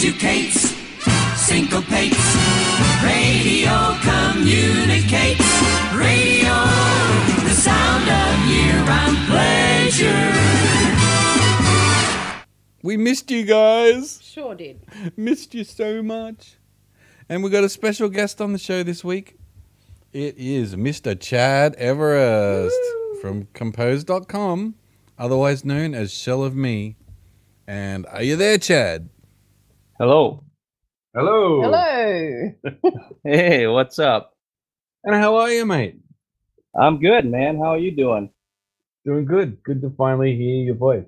educates, syncopates, radio communicates, radio, the sound of year-round pleasure. We missed you guys. Sure did. Missed you so much. And we got a special guest on the show this week. It is Mr. Chad Everest from compose.com, otherwise known as Shellofme. And are you there, Chad? Hello. Hello. Hello. Hey, what's up? And how are you, mate? I'm good, man. How are you doing? Doing good. Good to finally hear your voice.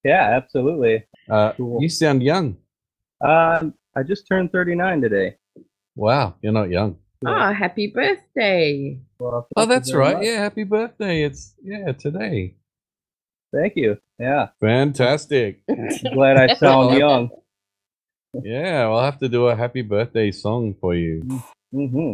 Yeah, absolutely. Cool. You sound young. I just turned 39 today. Wow, you're not young. Oh, happy birthday. Well, Oh, that's right. much. Yeah, happy birthday. It's today. Thank you. Yeah. Fantastic. Glad I sound young. Yeah, I'll have to do a happy birthday song for you. Mm-hmm.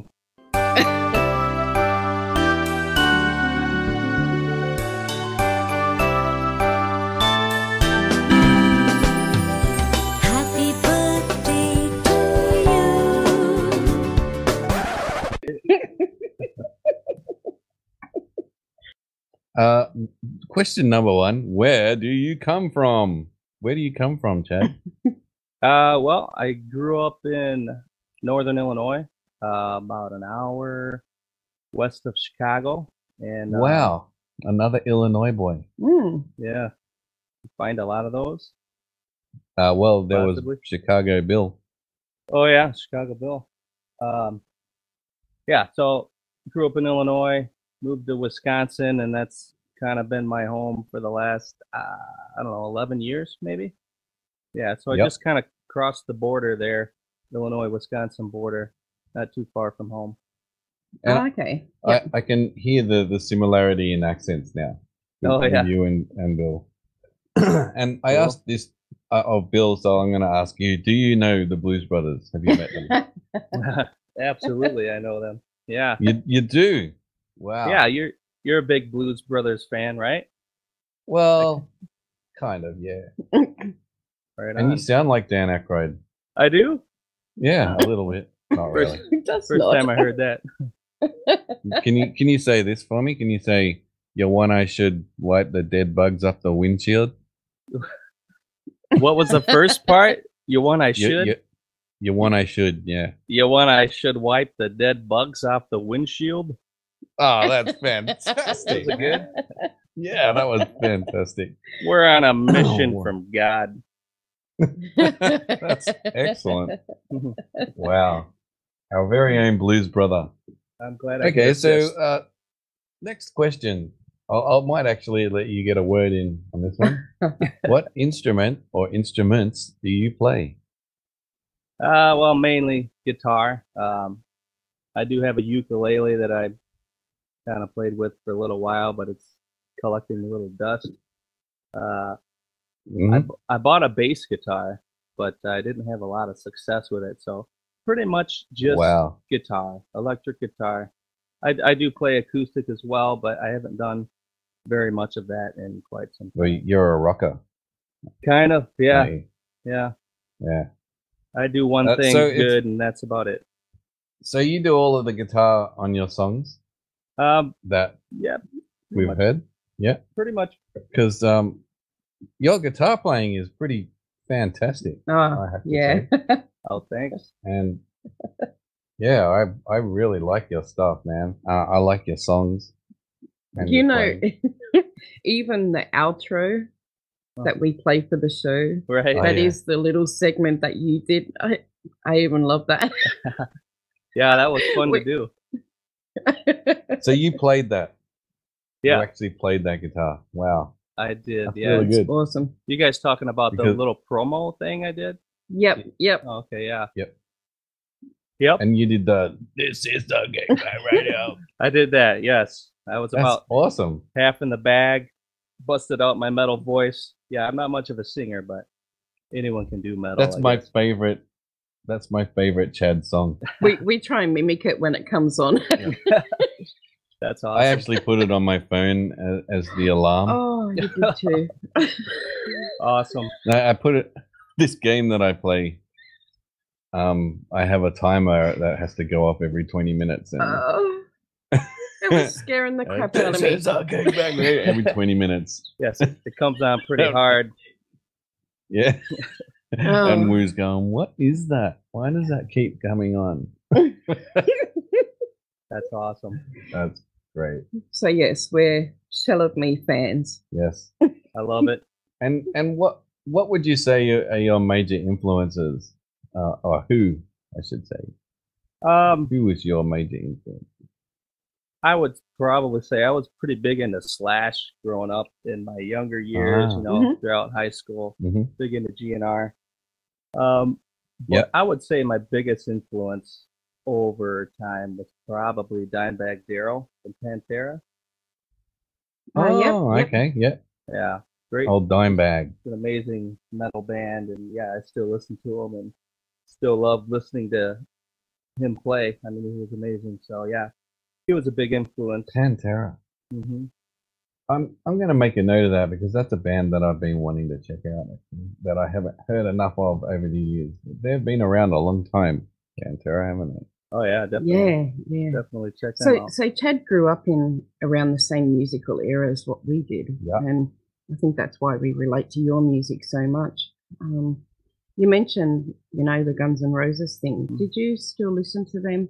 Happy birthday to you. Question number one, where do you come from? Where do you come from, Chad? Well, I grew up in northern Illinois, about an hour west of Chicago. And Wow, another Illinois boy. yeah, you find a lot of those. Well, there Possibly. was Chicago Bill. Oh yeah, Chicago Bill. Yeah, so grew up in Illinois, moved to Wisconsin, and that's kind of been my home for the last I don't know, 11 years maybe. Yeah, so I Yep. just kind of crossed the border there, Illinois-Wisconsin border, not too far from home. And Oh, okay. I can hear the similarity in accents now. Oh, with yeah. you and Bill. And I Cool. asked this of Bill, so I'm going to ask you: do you know the Blues Brothers? Have you met them? Absolutely, I know them. Yeah. You do. Wow. Yeah, you're a big Blues Brothers fan, right? Well, kind of, yeah. Right And you on. sound like Dan Aykroyd. I do? Yeah, a little bit. Not really. That's First not. time I heard that. Can you say this for me? Can you say your one eye should wipe the dead bugs off the windshield? What was the first part? You want I You- should? you- Your one eye should, yeah. You want I should wipe the dead bugs off the windshield? Oh, that's fantastic. Was it good? Yeah, that was fantastic. We're on a mission Oh. from God. That's excellent. Wow. Our very own blues brother. I'm glad I Okay, could assist. so next question. I might actually let you get a word in on this one. What instrument or instruments do you play? Well, mainly guitar. I do have a ukulele that I kind of played with for a little while, but it's collecting a little dust. Mhm. I bought a bass guitar, but I didn't have a lot of success with it. So pretty much just Wow. guitar, electric guitar. I do play acoustic as well, but I haven't done very much of that in quite some Well, time. you're a rocker. Kind of, yeah, aren't you? yeah. Yeah. I do one thing so it's- good, and that's about it. So you do all of the guitar on your songs that Yeah, we've much. heard? Yeah. pretty much. Because your guitar playing is pretty fantastic, Oh, I have to yeah. say. Oh, thanks. And yeah, I really like your stuff, man. I like your songs. and You your know, playing. even the outro that we play for the show, Right. Oh, that yeah. is the little segment that you did. I even love that. Yeah, that was fun to Wait. do. So you played that. Yeah, You actually played that guitar. Wow. I did. That's Yeah. really good. Awesome. You guys talking about the Because- little promo thing I did? Yep. Oh, okay, yeah. Yep. Yep. And you did this is the GigBag radio. I did that. Yes. I was That's about awesome. half in the bag, busted out my metal voice. Yeah, I'm not much of a singer, but anyone can do metal. That's I my guess. favorite. That's my favorite Chad song. We try and mimic it when it comes on. That's awesome. I actually put it on my phone as the alarm. Oh, you did too. Awesome. I put it. This game that I play I have a timer that has to go off every 20 minutes, and Oh, it was scaring the crap out of me. every 20 minutes. Yes, it comes on pretty hard. Yeah. Oh. And Woo's going, what is that? Why does that keep coming on? That's awesome. That's great. So yes, we're Shellofme fans. Yes. I love it. And what would you say are your major influences? Or who, I should say. Who is your major influence? I would probably say I was pretty big into Slash growing up in my younger years, Ah. you know, throughout high school. Mhm. Big into GNR. Yep. I would say my biggest influence over time was probably Dimebag Darrell from Pantera. Oh, Yep. okay. Yeah. Yeah, great. Old Dimebag. An amazing metal band, and yeah, I still listen to him and still love listening to him play. I mean, he was amazing. So yeah, he was a big influence. Pantera. Hmm. I'm going to make a note of that because that's a band that I've been wanting to check out, actually, that I haven't heard enough of over the years. They've been around a long time, Pantera, haven't they? Oh yeah, definitely. Yeah. Definitely check them out. So Chad grew up in around the same musical era as what we did, Yeah. and I think that's why we relate to your music so much. You mentioned, you know, the Guns N' Roses thing. Did you still listen to them,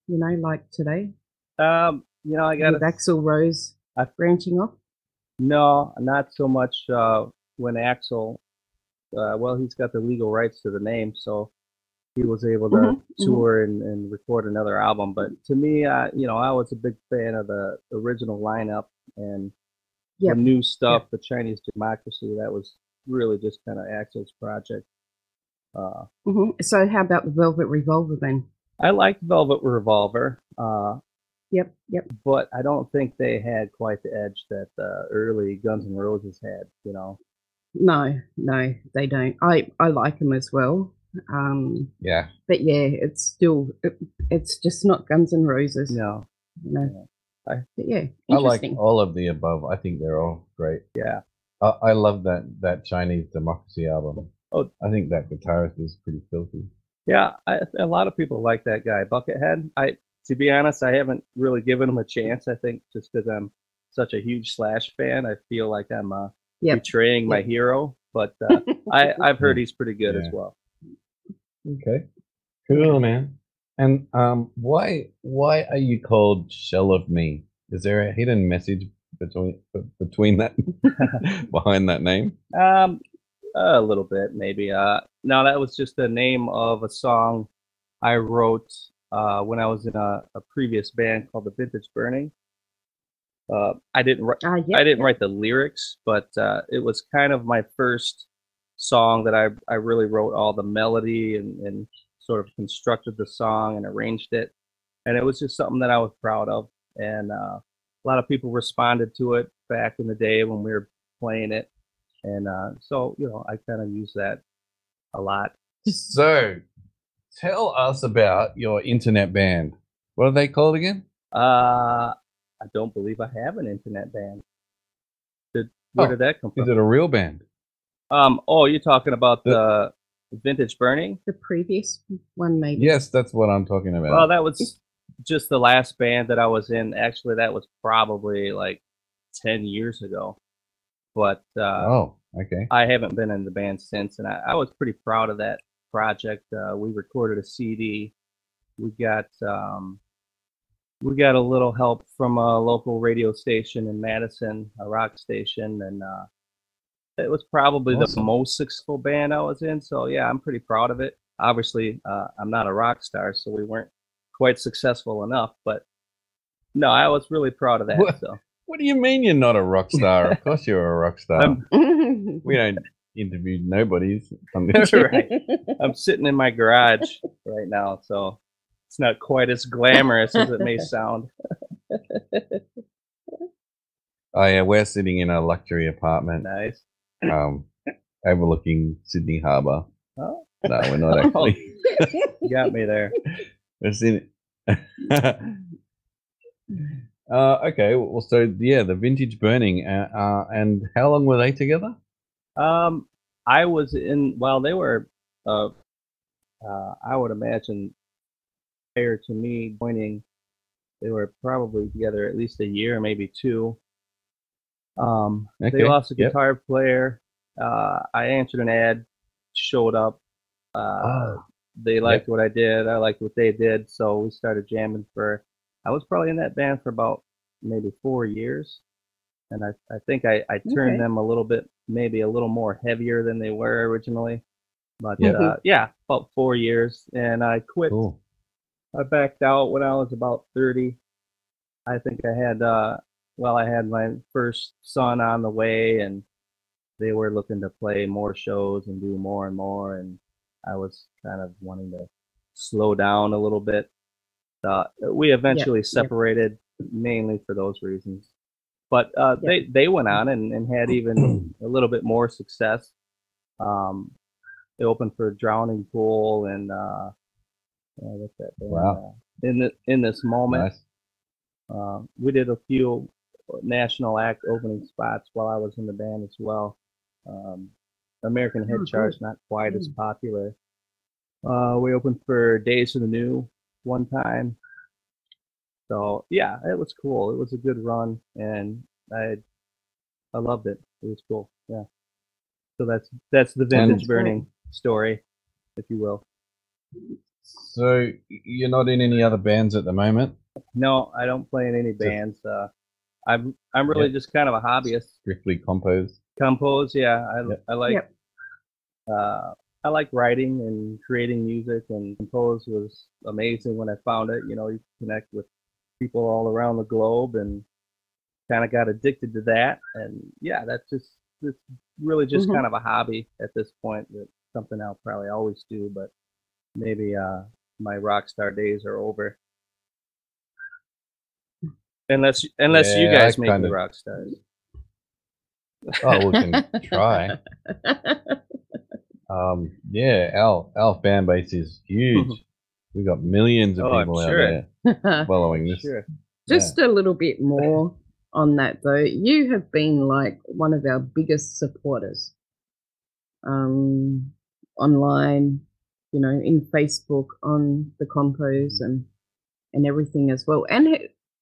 you know, like today? You know, I got With Axl Rose branching off? No, not so much when Axl, well, he's got the legal rights to the name, so he was able to tour and record another album. But to me, you know, I was a big fan of the original lineup and the new stuff, the Chinese Democracy. That was really just kind of Axl's project. So how about the Velvet Revolver then? I liked Velvet Revolver. Yep. But I don't think they had quite the edge that the early Guns N' Roses had, you know. No, they don't. I like them as well. Yeah. But yeah, it's still it's just not Guns N' Roses. No. You know. But yeah, I like interesting. all of the above. I think they're all great. Yeah. I love that Chinese Democracy album. Oh, I think that guitarist is pretty filthy. yeah, a lot of people like that guy, Buckethead. To be honest, I haven't really given him a chance. I think just because I'm such a huge Slash fan, I feel like I'm betraying my hero. But I've heard he's pretty good as well. Okay, cool, man. And why are you called Shellofme? Is there a hidden message between that behind that name? A little bit, maybe. No, that was just the name of a song I wrote when I was in a previous band called the Vintage Burning. I didn't write the lyrics, but it was kind of my first song that I really wrote all the melody and sort of constructed the song and arranged it. And it was just something that I was proud of. And a lot of people responded to it back in the day when we were playing it. And so, you know, I kind of use that a lot. So, tell us about your internet band. What are they called again? I don't believe I have an internet band. Where did that come from? Is it a real band? Oh, you're talking about the Vintage Burning? The previous one, maybe. Yes, that's what I'm talking about. Well, that was just the last band that I was in. Actually, that was probably like 10 years ago. But oh, okay. I haven't been in the band since, and I was pretty proud of that project. We recorded a CD. We got a little help from a local radio station in Madison, a rock station, and it was probably the most successful band I was in. So yeah, I'm pretty proud of it. Obviously, I'm not a rock star, so we weren't quite successful enough. But no, I was really proud of that. What do you mean you're not a rock star? Of course you're a rock star. We don't interview nobodies. That's right. I'm sitting in my garage right now, so it's not quite as glamorous as it may sound. Oh yeah, we're sitting in a luxury apartment. Nice. Overlooking Sydney Harbour. Oh. No, we're not actually. You got me there. We're sitting. Okay, well, so yeah, the Vintage Burning, and how long were they together? I was in. Well, they were I would imagine prior to me joining, they were probably together at least a year, maybe two. They Okay, lost a yep. guitar player. I answered an ad, showed up. They liked what I did. I liked what they did. So we started jamming I was probably in that band for about maybe 4 years. And I think I turned Okay. them a little bit, maybe a little more heavier than they were originally. But Yep. yeah, about 4 years. And I quit. Cool. I backed out when I was about 30. I think I had, I had my first son on the way, and they were looking to play more shows and do more and more. And I was kind of wanting to slow down a little bit. We eventually Yep. separated mainly for those reasons. But Yep. they went on and had even a little bit more success. They opened for Drowning Pool and what's that band? Wow. In this moment, Nice. we did a few national act opening spots while I was in the band as well. American Head Oh, Charge, cool. not quite as popular. We opened for Days of the New one time. So yeah, it was cool. It was a good run, and I loved it. It was cool. Yeah. So that's the vintage That's great. burning story, if you will. So you're not in any other bands at the moment? No, I don't play in any bands. I'm really Yep. just kind of a hobbyist. Strictly compose? Compose, yeah. Yep. I like Yep. I like writing and creating music, and compose was amazing when I found it. You know, you connect with people all around the globe, and kind of got addicted to that. And yeah, it's really just Mhm. kind of a hobby at this point. It's something I'll probably always do, but maybe my rock star days are over. Unless you Yeah, guys I make kind me of. rock stars. Oh, we can try. Yeah, our fan base is huge. We got millions of Oh, I'm people out sure. there following I'm this. sure. Just a little bit more on that, though. You have been like one of our biggest supporters online, in Facebook, on the Compos and everything as well. And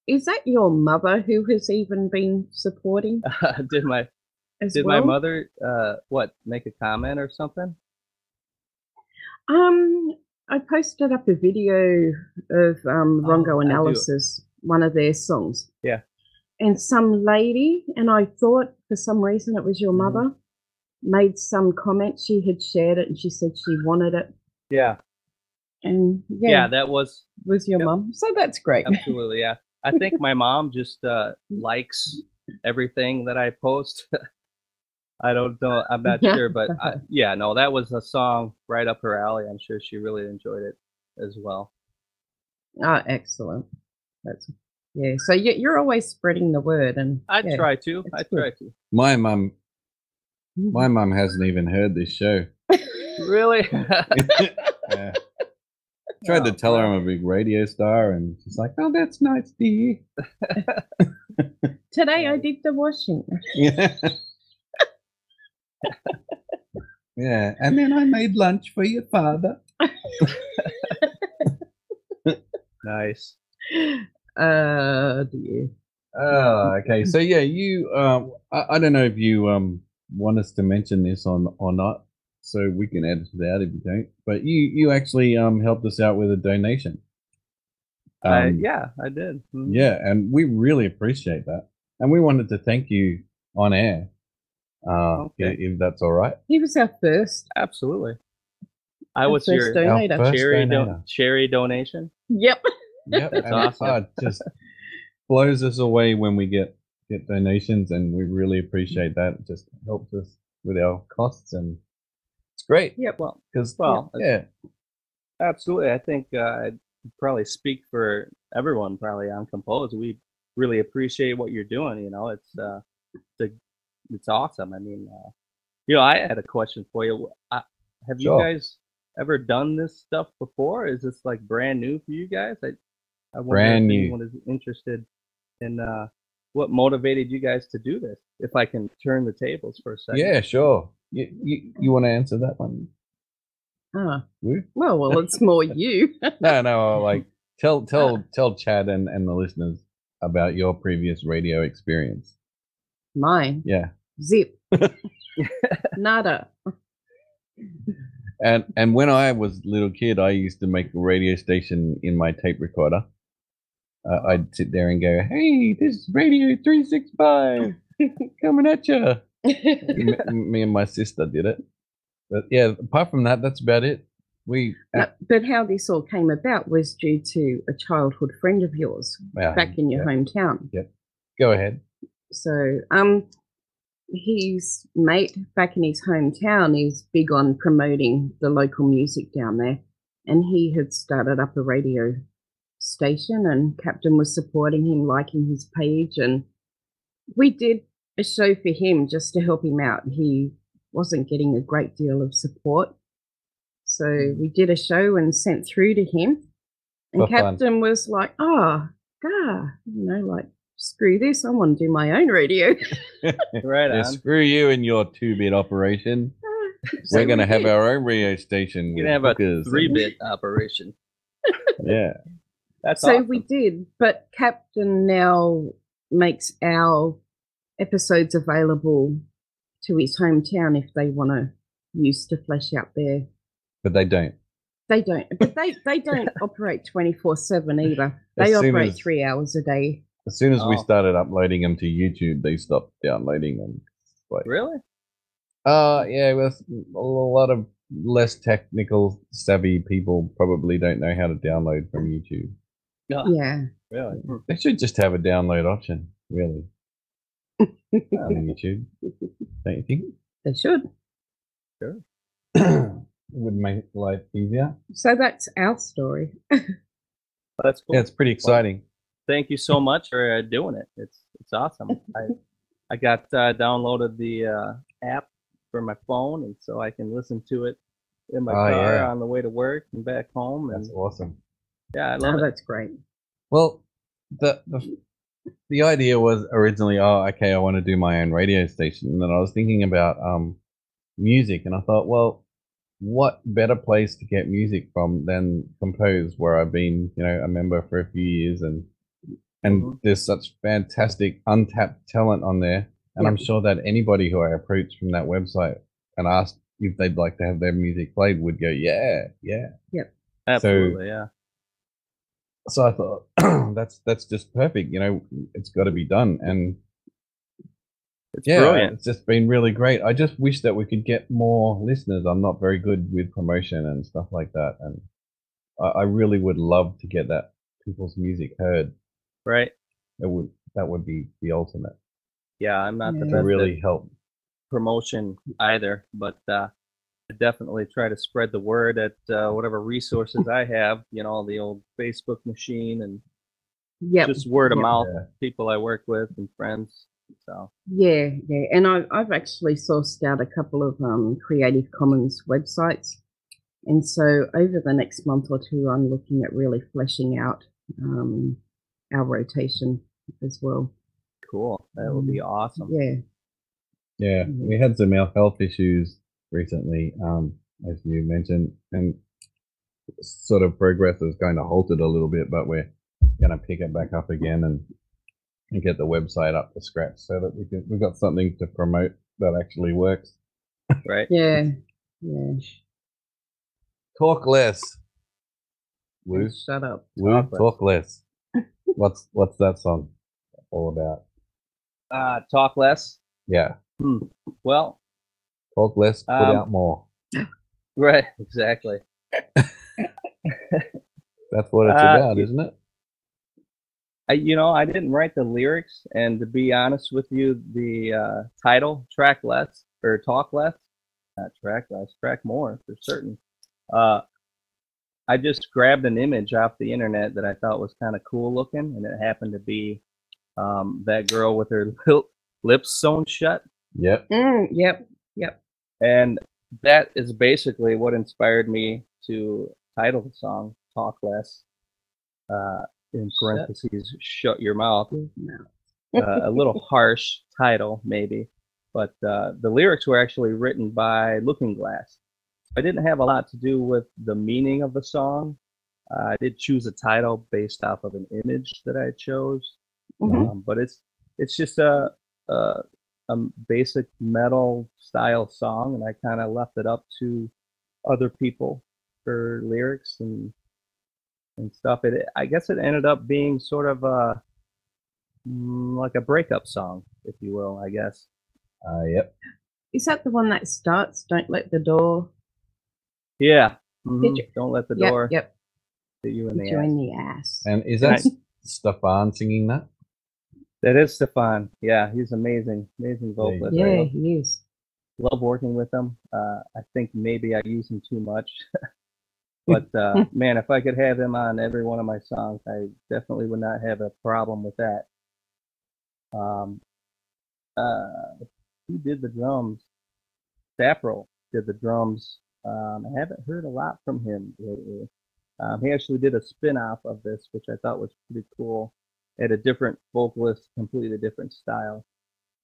is that your mother who has even been supporting Did my as Did my well? mother make a comment or something? I posted up a video of Rongo Oh, I do. Analysis, one of their songs. Yeah. And some lady, and I thought for some reason it was your Mhm. mother, made some comment. She had shared it and she said she wanted it. Yeah. And Yeah, that was your yep. mum. So that's great. Absolutely, yeah. I think my mom just likes everything that I post. I don't know. I'm not sure, but yeah, no, that was a song right up her alley. I'm sure she really enjoyed it as well. Ah, excellent. That's So you're always spreading the word, and I try to. that's I good. try to. My mum hasn't even heard this show. Really? Yeah. Tried to tell her I'm a big radio star, and she's like, "Oh, that's nice, dear." Today I did the washing. Yeah. Yeah, and then I made lunch for your father. Nice. Dear. Oh, okay. So yeah, you I don't know if you want us to mention this or not, so we can edit it out if you don't. But you actually helped us out with a donation. Yeah, I did. Mhm. Yeah, and we really appreciate that. And we wanted to thank you on air. Okay. If that's all right. He was our first. Absolutely. I Our was first your donator. Our first cherry donator. cherry donation. Yep. Yep, That's and awesome. it just blows us away when we get donations, and we really appreciate that. It just helps us with our costs, and it's great. Yep. Well, Because yeah, absolutely. I think I'd probably speak for everyone probably on Compose. We really appreciate what you're doing. You know, it's awesome. I mean, I had a question for you. Have you Sure. guys ever done this stuff before? Is this like brand new for you guys? I wonder Brand if new. anyone is interested in what motivated you guys to do this. If I can turn the tables for a second. Yeah, sure. You want to answer that one? Ah, Woo? well, it's more you. No, like tell Chad and the listeners about your previous radio experience. Mine. Yeah. Zip. Nada. And when I was a little kid, I used to make a radio station in my tape recorder. I'd sit there and go, "Hey, this is Radio 365 coming at you." Me and my sister did it. But yeah, apart from that, that's about it. But how this all came about was due to a childhood friend of yours back in your hometown. Yep. Go ahead. So, his mate back in his hometown is big on promoting the local music down there, and he had started up a radio station, and Captain was supporting him, liking his page, and we did a show for him just to help him out. He wasn't getting a great deal of support, so we did a show and sent through to him, and Captain was like, like, screw this, I want to do my own radio. Right on. Screw you and your 2-bit operation. We're going to have our own radio station. You're going to have a 3-bit operation. Yeah. That's so awesome. we did, but Captain now makes our episodes available to his hometown if they want to use to flesh out their... But they don't. They don't. But they don't operate 24/7 either. They operate 3 hours a day. As soon as we started uploading them to YouTube, they stopped downloading them. Like, really? Yeah, with a lot of less technical savvy people probably don't know how to download from YouTube. Yeah. Really? They should just have a download option, really. On YouTube. Don't you think? They should. Sure. It would make life easier. So that's our story. That's cool. Yeah, it's pretty exciting. Well, thank you so much for doing it. It's awesome. I got downloaded the app for my phone, and so I can listen to it in my car on the way to work and back home. And that's awesome. Yeah, I love it. That's great. Well, the idea was originally, I want to do my own radio station, and then I was thinking about music, and I thought, well, what better place to get music from than Compose, where I've been, a member for a few years, and there's such fantastic untapped talent on there, and I'm sure that anybody who I approached from that website and asked if they'd like to have their music played would go, yeah. Yep. Absolutely, So I thought that's just perfect. It's got to be done, and it's brilliant. It's just been really great. I just wish that we could get more listeners. I'm not very good with promotion and stuff like that, and I really would love to get that people's music heard. Right. That would be the ultimate. Yeah, I'm not the to best really at help promotion either, but I definitely try to spread the word at whatever resources I have. The old Facebook machine and just word of mouth. People I work with and friends. So yeah, and I've actually sourced out a couple of Creative Commons websites, and so over the next month or two, I'm looking at really fleshing out our rotation as well. Cool. That would be awesome. Yeah, we had some health issues recently, as you mentioned, and sort of progress has kind of halted a little bit, but we're going to pick it back up again and get the website up to scratch so that we've got something to promote that actually works. Right. Yeah. Talk less. Woo. Shut up. Woo. Talk less. What's that song all about? Talk less. Yeah. Well, talk less, put out more. Right. Exactly. That's what it's about, isn't it? I didn't write the lyrics, and to be honest with you, the title, Track Less, or Talk Less, not Track Less, Track More, for certain. I just grabbed an image off the internet that I thought was kind of cool looking, and it happened to be that girl with her lips sewn shut. Yep. Yep. And that is basically what inspired me to title the song Talk Less. In parentheses, shut your mouth. A little harsh title, maybe, but the lyrics were actually written by Looking Glass. I didn't have a lot to do with the meaning of the song. I did choose a title based off of an image that I chose, but it's just a basic metal style song, and I kind of left it up to other people for lyrics and stuff. I guess it ended up being sort of like a breakup song, if you will. I guess. Yep. Is that the one that starts? Don't let the door. Yeah. Hit you. Don't let the Yep, door yep. hit you in Hit the you ass. in the ass. And is that Stefan singing that? That is Stefan. Yeah, he's amazing vocalist. Yeah, I he is. love working with him. I think maybe I use him too much, but man, if I could have him on every one of my songs, I definitely would not have a problem with that. He did the drums. Sapril did the drums. I haven't heard a lot from him lately. He actually did a spin-off of this, which I thought was pretty cool. Had a different vocalist, completely different style.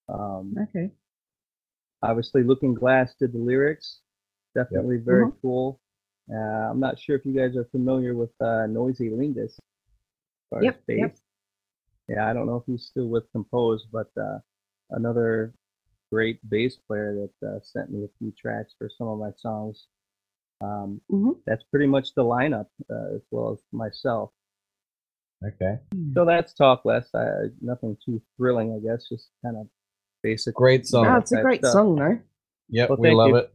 Okay. Obviously, Looking Glass did the lyrics. Definitely very cool. I'm not sure if you guys are familiar with Noisy Lingus. As far as bass. Yeah, I don't know if he's still with Compose, but another great bass player that sent me a few tracks for some of my songs. That's pretty much the lineup, as well as myself. Okay. So that's Talk Less. Nothing too thrilling, I guess. Just kind of basic. Great song. No, it's a great song, though. Yep, Well, we love you. it.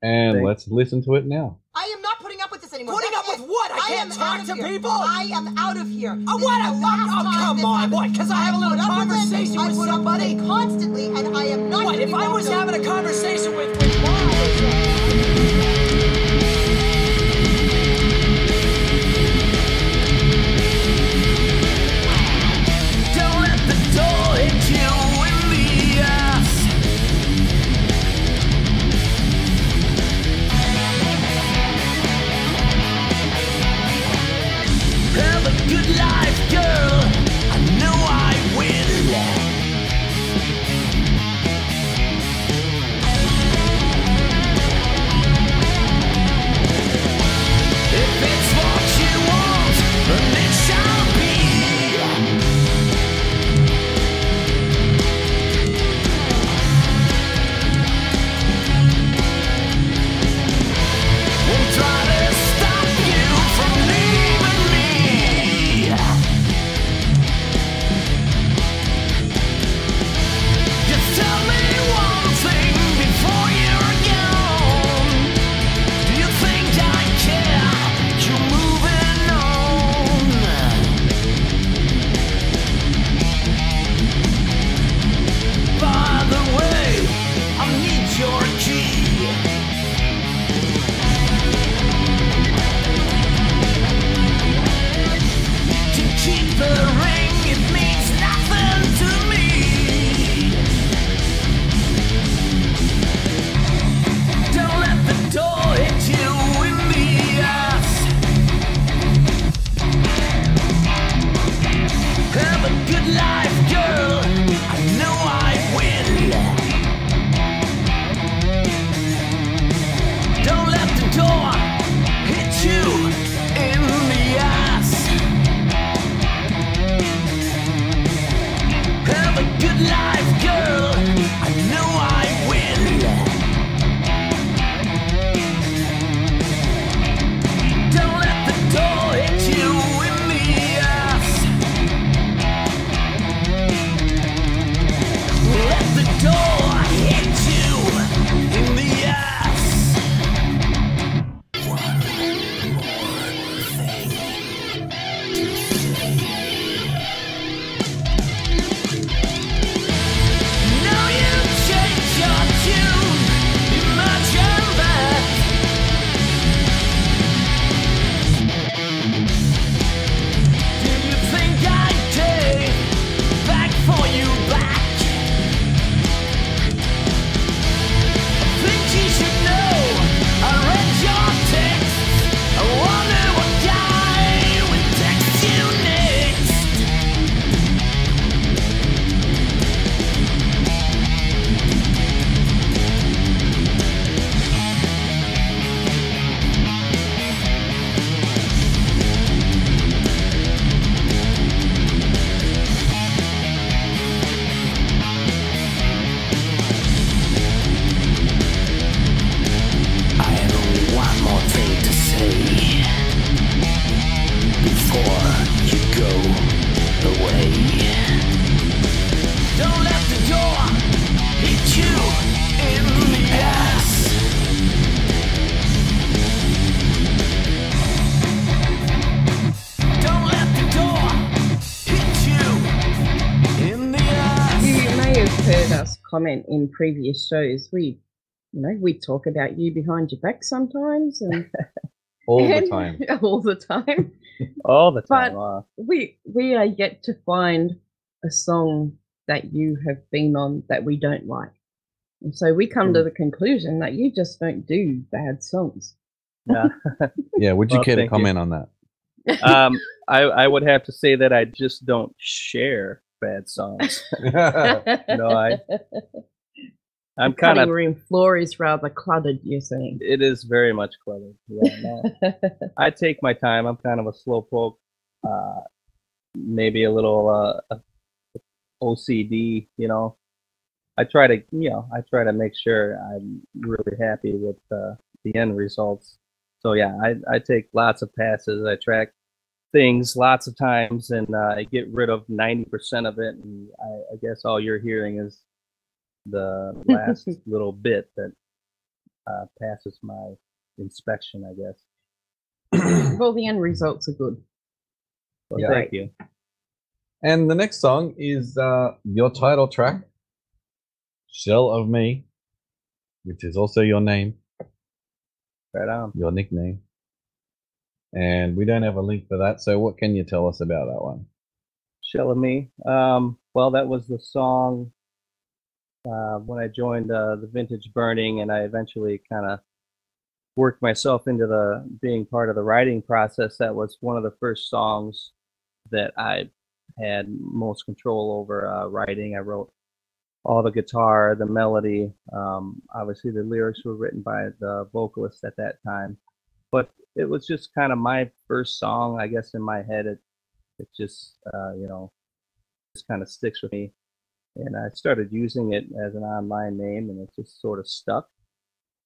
And Thanks. let's listen to it now. I am not putting up with this anymore. Putting up with what? I can't talk to people? I am out of here. Oh, what? Oh, come on. What? Because I have a little conversation with somebody? Constantly, and I am not. What? If I was having a conversation with Bob. Don't let the door hit you in the ass. Have a good life, girl. I know I will. comment in previous shows. We talk about you behind your back sometimes, and All the time. all the time. All the But time. we are yet to find a song that you have been on that we don't like. And so we come to the conclusion that you just don't do bad songs. Yeah. Yeah, would you Well, care to thank you. comment on that? I would have to say that I just don't share bad songs. No, I'm the kind cutting of. room floor is rather cluttered, you're saying. It is very much cluttered. Yeah, no. I take my time. I'm kind of a slowpoke. Maybe a little OCD. I try to make sure I'm really happy with the end results. So yeah, I take lots of passes. I track things lots of times, and I get rid of 90% of it. And I guess all you're hearing is the last little bit that passes my inspection, I guess. Well, the end results are good. Well, Yeah. thank you. And the next song is your title track, Shell of Me, which is also your name, Right on. your nickname. And we don't have a link for that, so what can you tell us about that one? Shellofme. Well, that was the song when I joined the Vintage Burning, and I eventually kind of worked myself into being part of the writing process. That was one of the first songs that I had most control over writing. I wrote all the guitar, the melody. Obviously, the lyrics were written by the vocalist at that time, but it was just kind of my first song, I guess. In my head, it just just kind of sticks with me, and I started using it as an online name, and it just sort of stuck.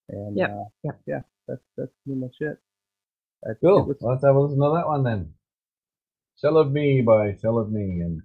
And Yep. yeah, that's pretty much it. Cool. Let's have a listen to that one then. Shell of Me by Shell of Me and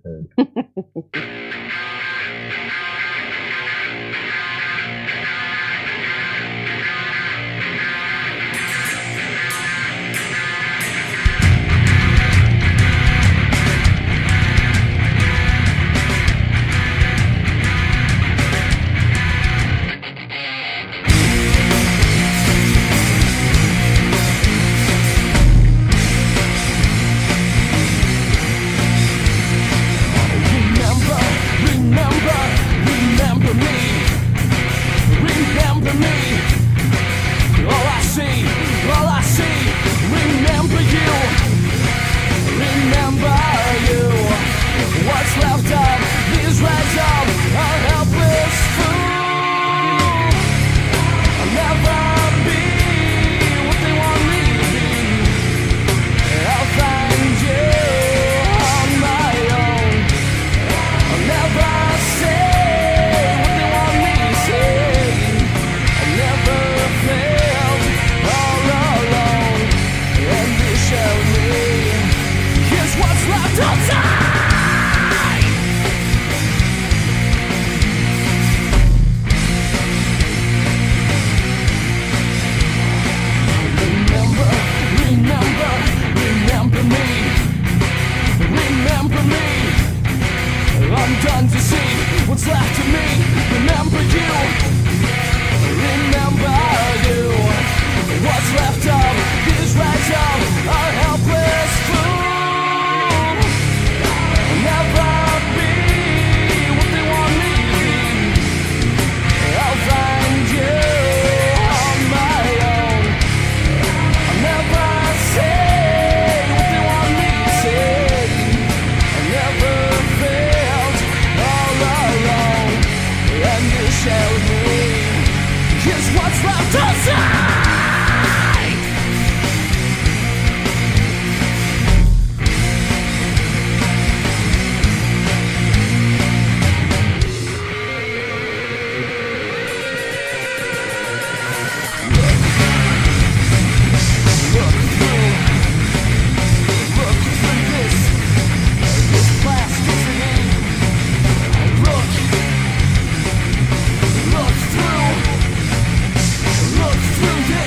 Look through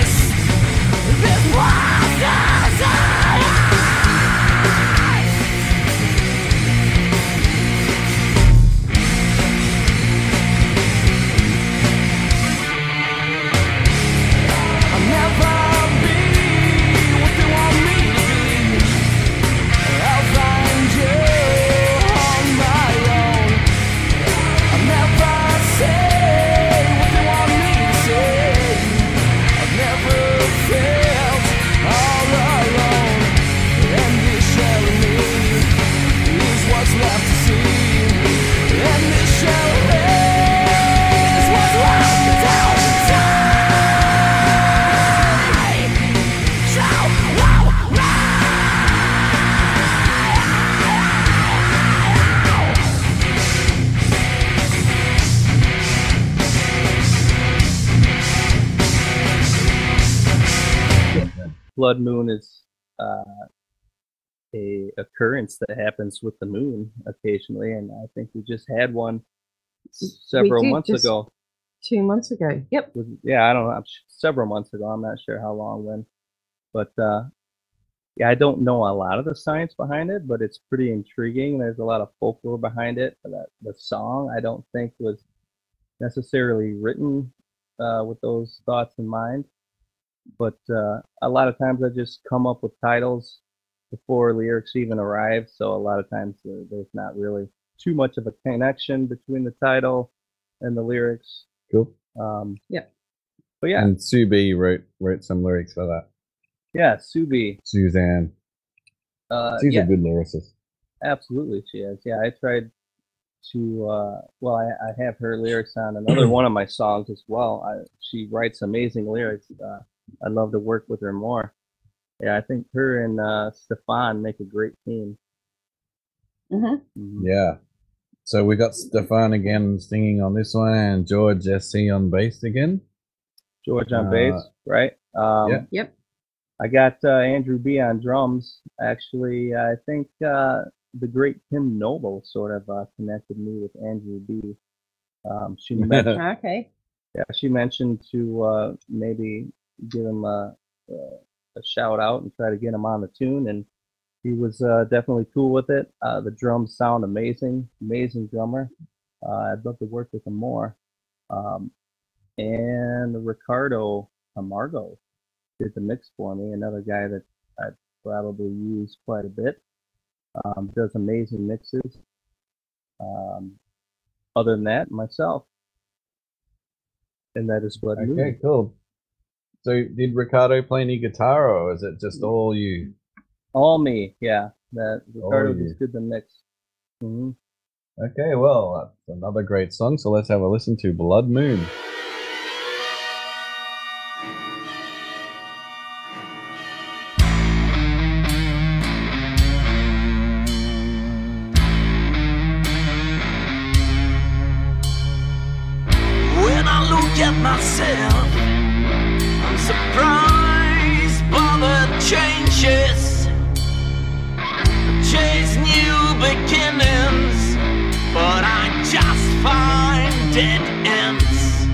blood moon is a occurrence that happens with the moon occasionally, and I think we just had one several did months just ago. 2 months ago. Yep. Yeah, I don't know, several months ago. I'm not sure how long then, but yeah, I don't know a lot of the science behind it, but it's pretty intriguing. There's a lot of folklore behind it. The song, I don't think, was necessarily written with those thoughts in mind, but a lot of times I just come up with titles before lyrics even arrive, so a lot of times there's not really too much of a connection between the title and the lyrics. Cool. Yeah. But yeah. And Sue B wrote some lyrics for that. Yeah, Sue B. Suzanne. She's a good lyricist. Absolutely, she is. Yeah, I tried to, well, I have her lyrics on another one of my songs as well. She writes amazing lyrics. I'd love to work with her more. Yeah, I think her and Stefan make a great team. Yeah. So we got Stefan again singing on this one, and George SC on bass again. George on bass, right? Yep. I got Andrew B on drums. Actually, I think the great Tim Noble sort of connected me with Andrew B. She mentioned, Okay. Yeah, she mentioned to maybe give him a shout out and try to get him on the tune, and he was definitely cool with it. The drums sound amazing drummer. I'd love to work with him more. And Ricardo Amargo did the mix for me, another guy that I'd probably use quite a bit. Does amazing mixes. Other than that, myself. And that is Blood Moon. Okay, cool. So did Ricardo play any guitar, or is it just all you? All me, yeah. That Ricardo just did the mix. Okay, well, that's another great song. So let's have a listen to Blood Moon. When I look at myself, I'm surprised by the changes. Chase new beginnings, but I just find dead ends.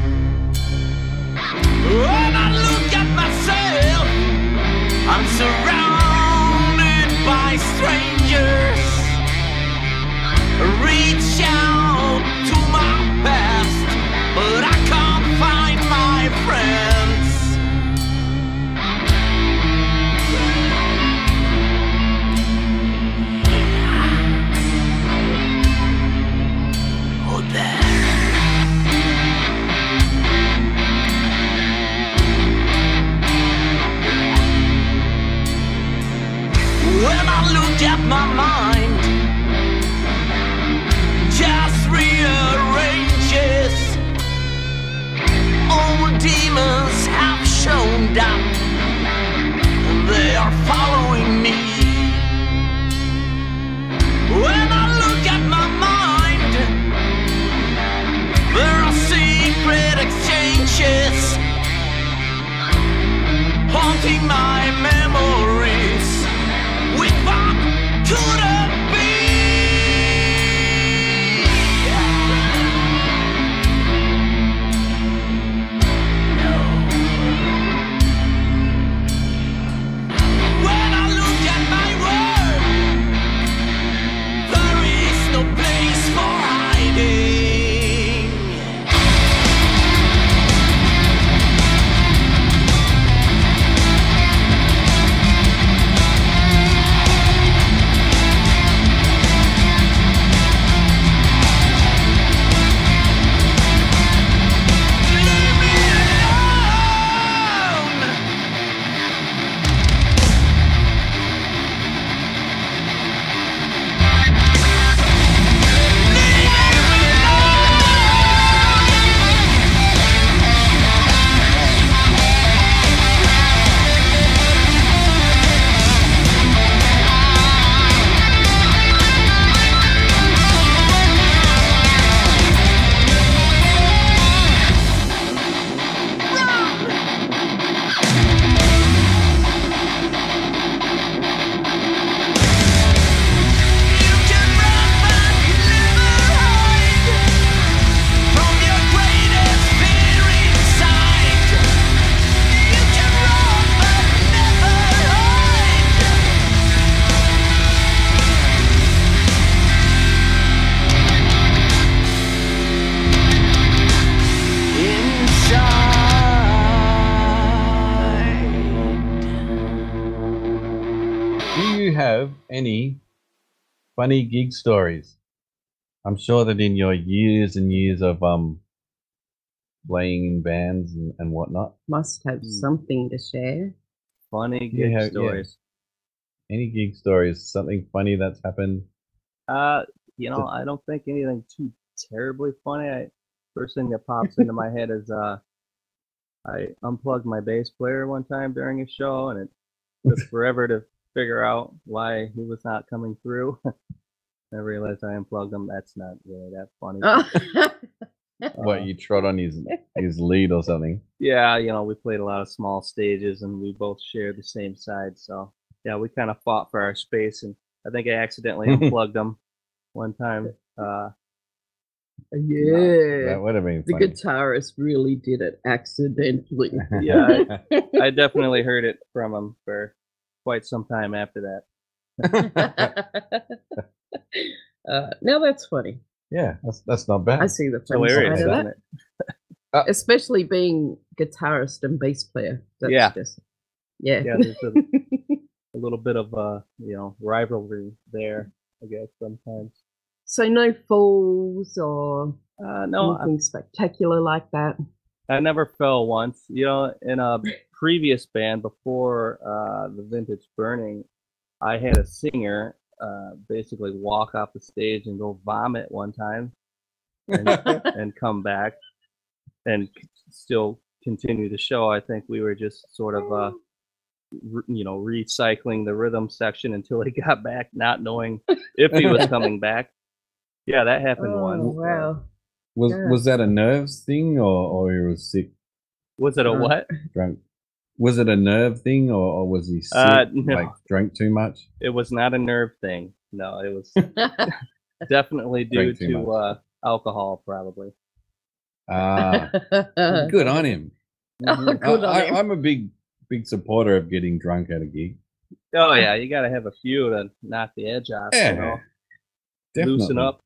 When I look at myself, I'm surrounded by strangers. Reach out to my past, but I can't find my friends. When I look at my mind, just rearranges. Old demons have shown up, and they are following me. When I look at my mind, there are secret exchanges, haunting my memories. With what could have been. No. When have any funny gig stories? I'm sure that in your years and years of playing in bands and whatnot, Must have something to share. Funny You gig have- stories. any gig stories, something funny that's happened. You know, I don't think anything too terribly funny. First thing that pops into my head is I unplugged my bass player one time during a show, and it took forever to figure out why he was not coming through. I realized I unplugged him. That's not really that funny. What, you trod on his lead or something? Yeah, you know, we played a lot of small stages, and we both shared the same side. So yeah, we kind of fought for our space, and I think I accidentally unplugged him one time. Yeah. That would have been The funny. guitarist really did it accidentally. Yeah, I definitely heard it from him for quite some time after that. Now that's funny. Yeah, that's not bad. I see the funny Hilarious, side of isn't that. it? Especially being guitarist and bass player. That's Yeah. just, yeah. Yeah, there's a little bit of you know, rivalry there, I guess, sometimes. So no falls or No, anything spectacular like that. I never fell once. You know, in a previous band before the Vintage Burning, I had a singer basically walk off the stage and go vomit one time and come back and still continue the show. I think we were just sort of you know, recycling the rhythm section until he got back, not knowing if he was coming back. Yeah, that happened once. Wow. Was that a nerves thing or he was sick, Was it a what? drunk? Was it a nerve thing or was he sick, No. like drank too much? It was not a nerve thing. No, it was definitely due Drank too to alcohol, probably. Ah, good on him. Good on him. I'm a big supporter of getting drunk at a gig. Oh yeah, you got to have a few to knock the edge off. Yeah, You know? definitely. Loosen up.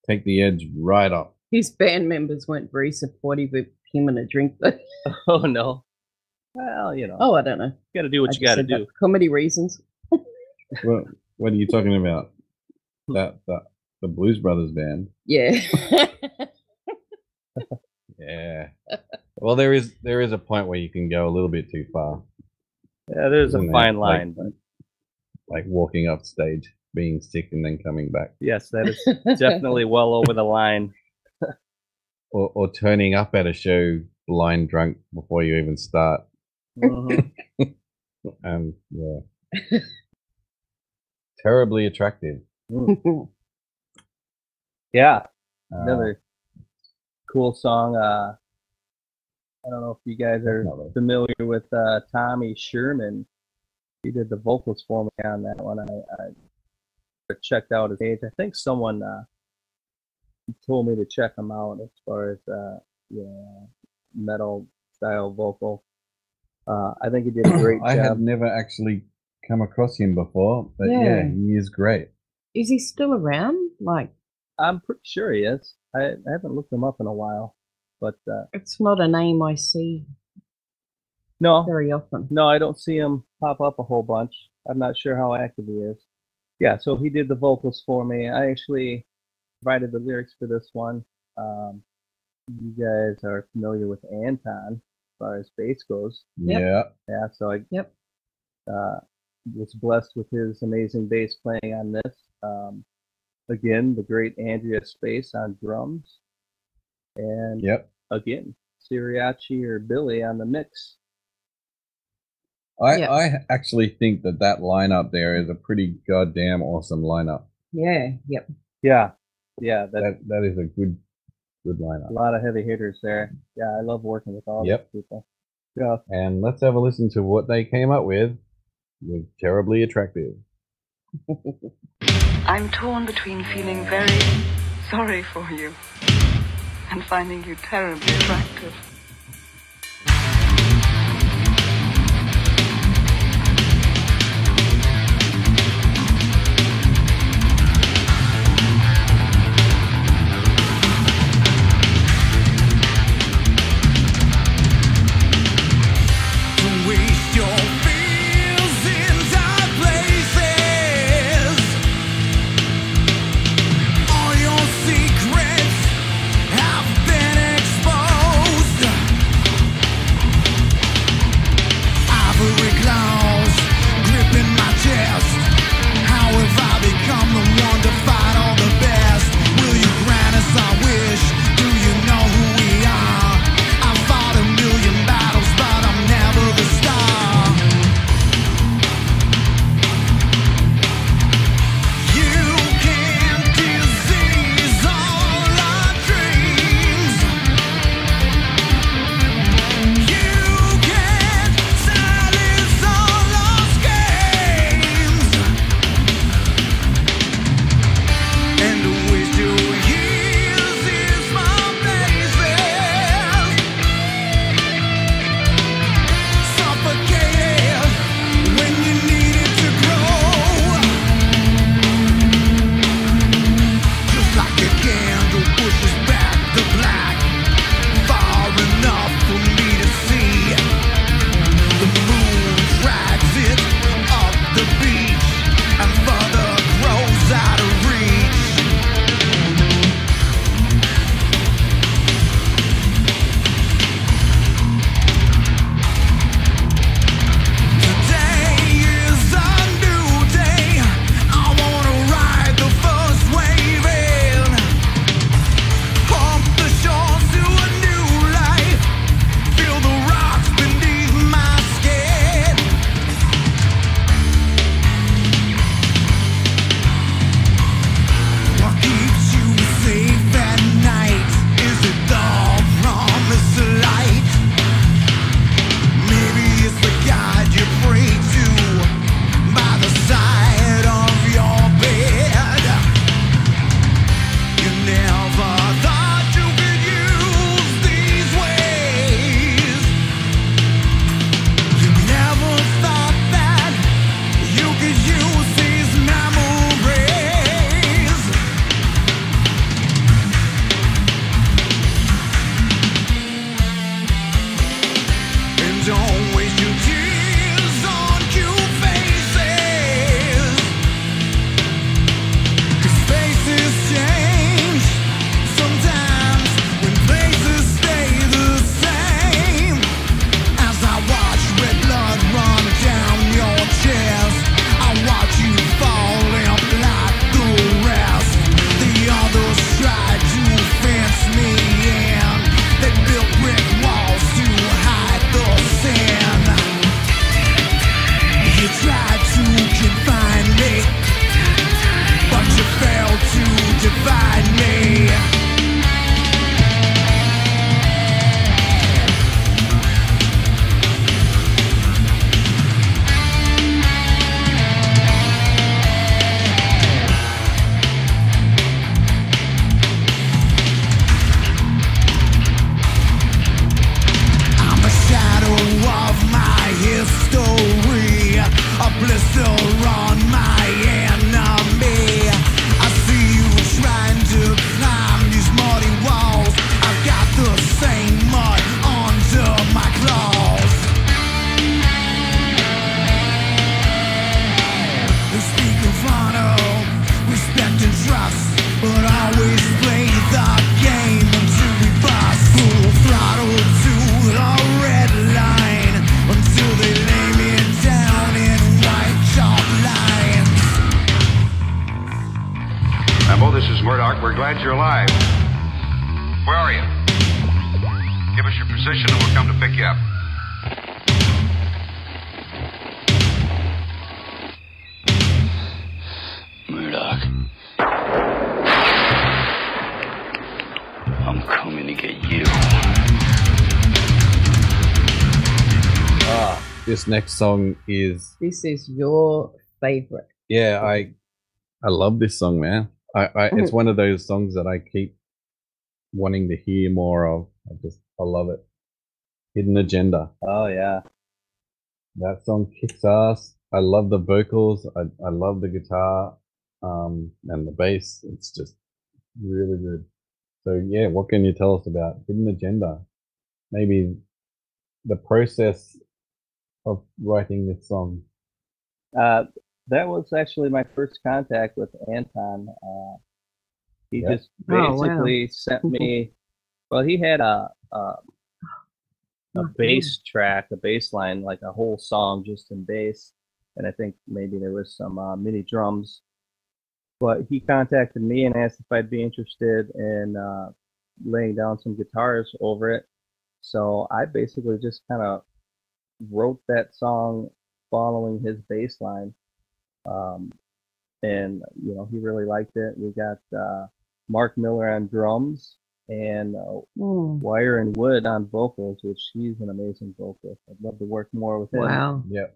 Take the edge right off. His band members weren't very supportive of him and a drink. Though. Oh no. Well, you know, Oh, I don't know. you got to do what I you just got to said that do. for comedy reasons. What are you talking about? The Blues Brothers band. Yeah. Yeah. Well, there is a point where you can go a little bit too far, Yeah, there's a Isn't it? fine line, but like walking off stage, being sick, and then coming back, yes, that is definitely well over the line. or turning up at a show blind drunk before you even start. Mhm. Yeah, terribly attractive. Yeah, Uh, another cool song. I don't know if you guys are Definitely. familiar with Tommy Sherman. He did the vocals for me on that one. I checked out his page. I think someone told me to check him out as far as you know, metal style vocal. I think he did a great I job. have never actually come across him before, but Yeah. yeah, he is great. Is he still around? Like, I'm pretty sure he is. I haven't looked him up in a while, but it's not a name I see no, very often. no, I don't see him pop up a whole bunch. I'm not sure how active he is. Yeah, so he did the vocals for me. I actually provided the lyrics for this one. You guys are familiar with Anton as far as bass goes. Yep. Yeah. Yeah, so I Yep. was blessed with his amazing bass playing on this. Again, the great Andrea Space on drums. And Yep. again, Siriachi or Billy on the mix. Yeah. I actually think that lineup there is a pretty goddamn awesome lineup. Yeah. Yep. Yeah, that That is a good a lineup. lot of heavy hitters there. Yeah, I love working with all Yep. these people. Yeah, And let's have a listen to what they came up with Terribly Attractive. I'm torn between feeling very sorry for you and finding you terribly attractive. To waste your feels in dark place. glad you're alive. Where are you? Give us your position and we'll come to pick you up. Murdoch. I'm coming to get you. This next song is This is your favorite. yeah. I love this song, man. It's one of those songs that I keep wanting to hear more of. I love it. Hidden Agenda. Oh yeah. That song kicks ass. I love the vocals. I love the guitar, and the bass. It's just really good. So yeah, what can you tell us about Hidden Agenda? Maybe the process of writing this song. That was actually my first contact with Anton. He Yep. just Oh, wow. basically sent me. Well, he had a bass track, a bass line, like a whole song just in bass, and I think maybe there was some mini drums. But he contacted me and asked if I'd be interested in laying down some guitars over it. So I basically just kind of wrote that song following his bass line. And you know, he really liked it. We got Mark Miller on drums and Wire and Wood on vocals, which he's an amazing vocalist. I'd love to work more with him. Wow. Yep.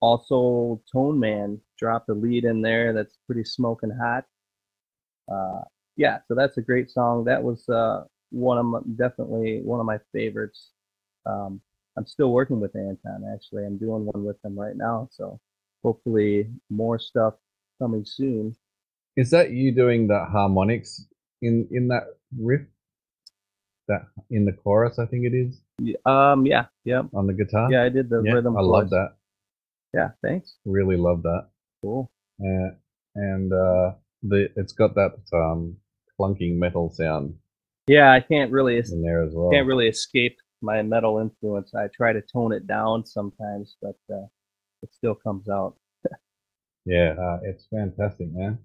Also, Tone Man dropped a lead in there that's pretty smoking hot. Yeah, so that's a great song. That was definitely one of my favorites. I'm still working with Anton, actually. I'm doing one with him right now, so hopefully more stuff coming soon. Is that you doing the harmonics in that riff? That in the chorus, I think it is. Yeah, yep. On the guitar. Yeah, I did the rhythm. I love that. Yeah, thanks. Really love that. Cool. And it's got that clunking metal sound. Yeah, I can't really in there as well. Can't really escape my metal influence. I try to tone it down sometimes, but it still comes out. Yeah, it's fantastic, man.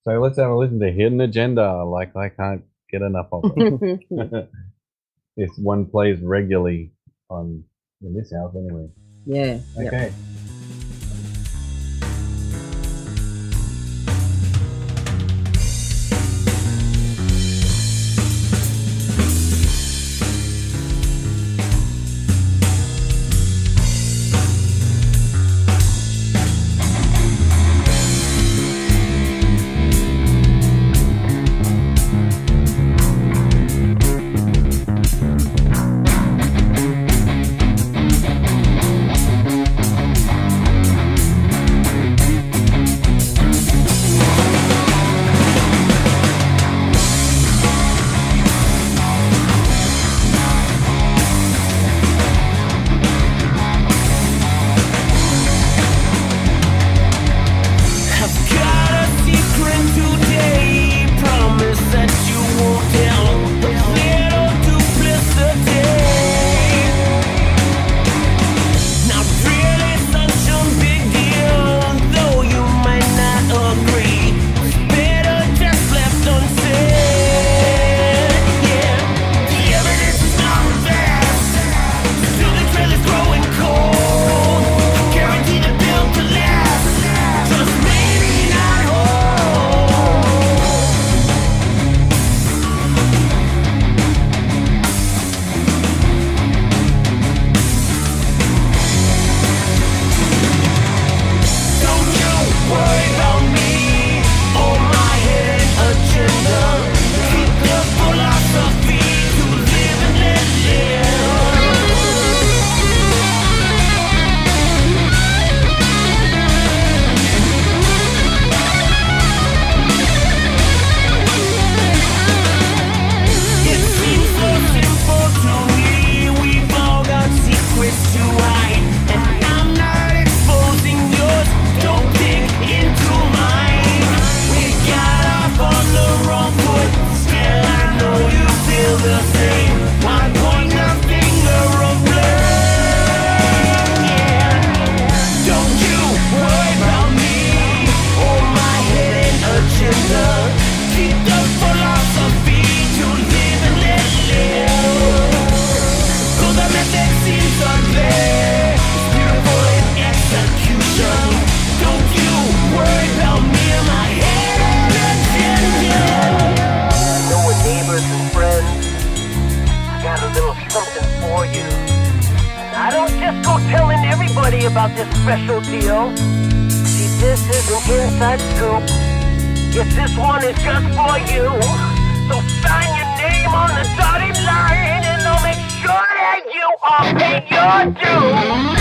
So let's have a listen to Hidden Agenda. Like I can't get enough of it. This one plays regularly in this house anyway. Yeah. Okay. Yep. quality about this special deal. See, this is an inside scoop. Yes, this one is just for you. So sign your name on the dotted line, and I'll make sure that you all pay your dues.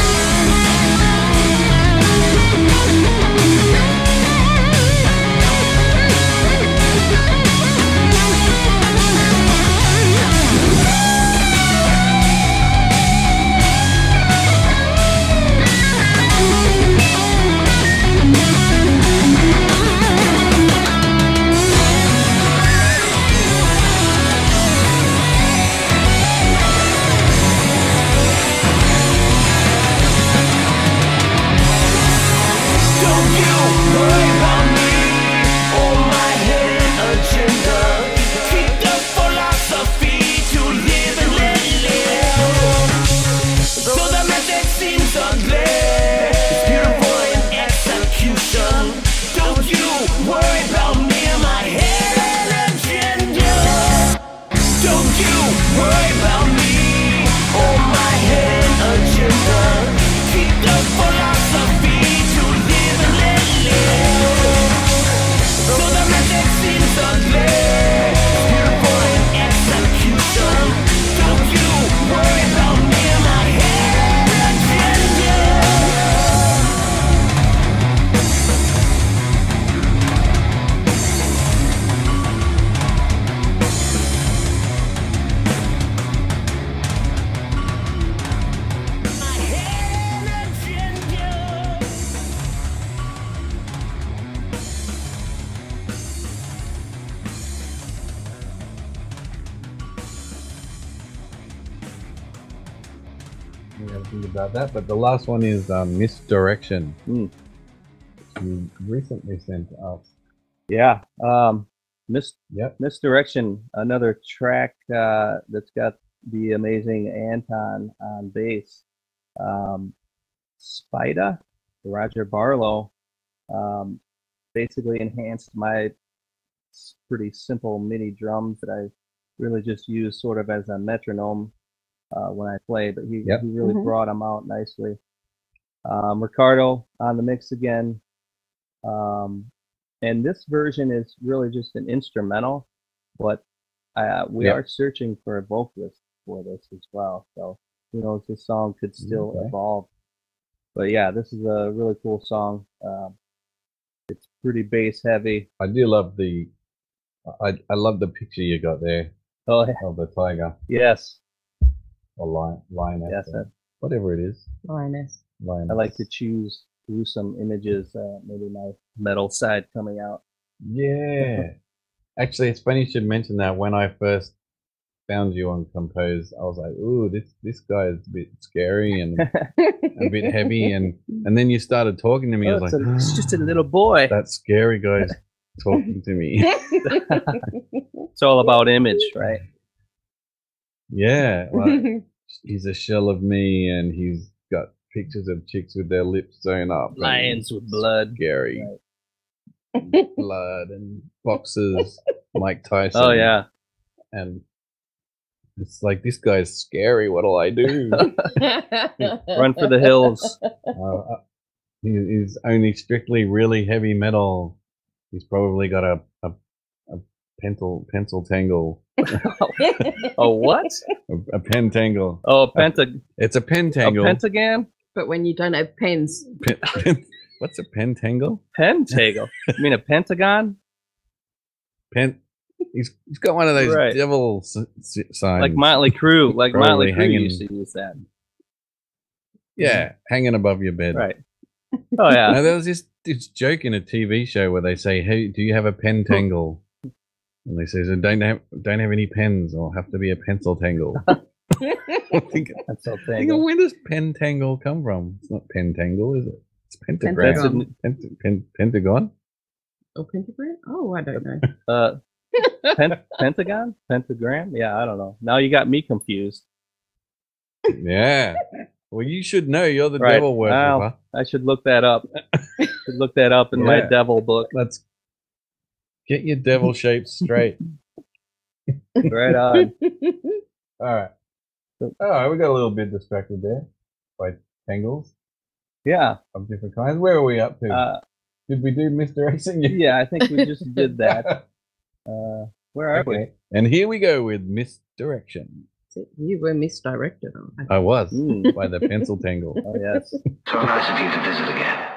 We gotta think about that. But the last one is Misdirection. You recently sent to us. Yeah. Misdirection, another track that's got the amazing Anton on bass. Spida, Roger Barlow, basically enhanced my pretty simple MIDI drums that I really just use sort of as a metronome when I play, but he really brought them out nicely. Ricardo on the mix again. And this version is really just an instrumental, but we are searching for a vocalist for this as well. So who knows, this song could still evolve. But yeah, this is a really cool song. It's pretty bass heavy. I do love I love the picture you got there. Oh, yeah. Of the tiger. Yes. Or lioness. Yes. Whatever it is. Lioness. I like to choose gruesome images, maybe my metal side coming out. Yeah. Actually, it's funny you should mention that. When I first found you on Compose, I was like, ooh, this guy is a bit scary and a bit heavy. And then you started talking to me. I was like, it's just a little boy. That scary guy's talking to me. It's all about image, right? Yeah. Like, he's a shell of me, and he's got pictures of chicks with their lips sewn up. Lions with blood. Scary. Right. Blood and boxes. Mike Tyson. Oh, yeah. And it's like, this guy's scary. What'll I do? Run for the hills. He's only strictly really heavy metal. He's probably got a pencil tangle. A what? A pentangle. Oh, it's a pentangle. A pentagon? But when you don't have pens. What's a pentangle? Pentangle. You mean a pentagon? He's got one of those devil signs. Like Motley Crue. Like Motley Crue used to use that. Yeah, hanging above your bed. Right. Oh, yeah. Now, there was this joke in a TV show where they say, "Hey, do you have a pentangle?" And they say, "So don't have any pens, or have to be a pencil tangle." Where does pentangle come from? It's not pentangle, is it? It's pentagram. Pentagon. Oh, pentagram? Oh, I don't know. Pentagon? Pentagram? Yeah, I don't know. Now you got me confused. Yeah. Well, you should know. You're the devil worshiper. Well, I should look that up. In my devil book. Let's get your devil shapes straight. Right on. All right. We got a little bit distracted there by tangles. Yeah. of different kinds. Where are we up to? Did we do misdirection? Yeah, I think we just did that. Where are we? And here we go with misdirection. You were misdirected. I was by the pencil tangle. Oh yes. So nice of you to visit again.